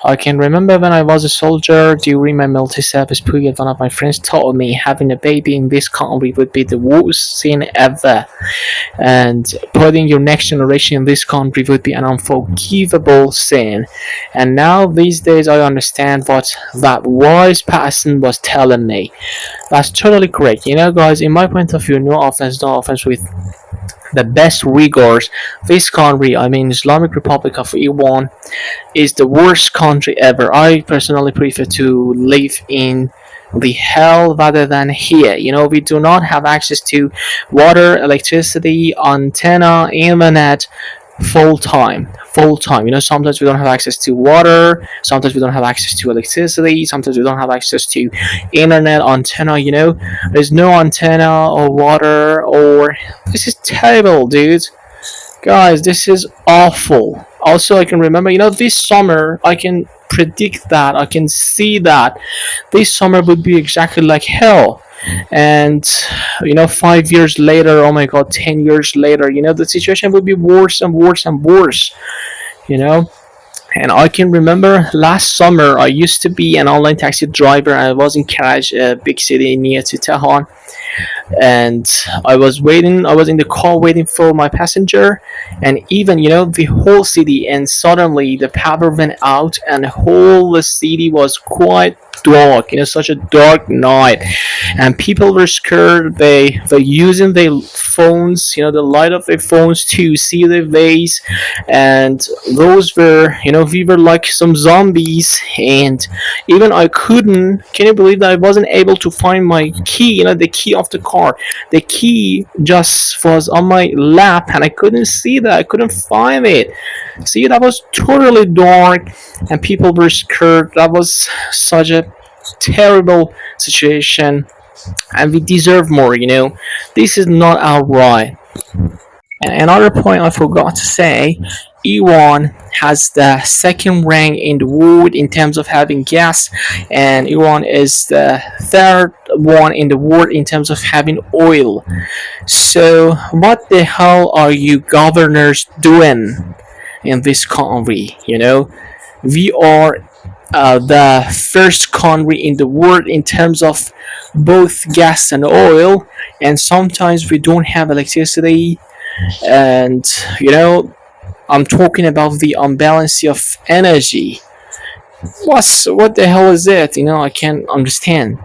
I can remember when I was a soldier during my multi-service period, one of my friends told me having a baby in this country would be the worst sin ever, and putting your next generation in this country would be an unforgivable sin. And now these days I understand what that wise person was telling me. That's totally correct. Guys, in my point of view, no offense with the best regards, this country, I mean Islamic Republic of Iran, is the worst country ever. I personally prefer to live in the hell rather than here. We do not have access to water, electricity, antenna, internet, full time. Sometimes we don't have access to water, sometimes we don't have access to electricity, sometimes we don't have access to internet, antenna. There's no antenna or water, or this is terrible, dude. Guys, this is awful. Also, I can remember, this summer, I can predict that, I can see that this summer would be exactly like hell. And, 5 years later, oh my god, 10 years later, the situation would be worse and worse and worse, you know. And I can remember last summer, I used to be an online taxi driver. I was in Karaj, a big city near to Tehran, and I was in the car waiting for my passenger, and even the whole city, and suddenly the power went out and the whole city was quite dark, such a dark night, and people were scared. They were using their phones, the light of their phones to see their ways, and those were, we were like some zombies. And even I couldn't, can you believe that I wasn't able to find my key, the key of the car. The key just was on my lap and I couldn't see that, I couldn't find it. See, that was totally dark and people were scared. That was such a terrible situation, and we deserve more. This is not alright. And another point I forgot to say, Iran has the second rank in the world in terms of having gas, and Iran is the third one in the world in terms of having oil. So, what the hell are you governors doing in this country? We are the first country in the world in terms of both gas and oil, and sometimes we don't have electricity. And I'm talking about the unbalance of energy. What the hell is that? I can't understand.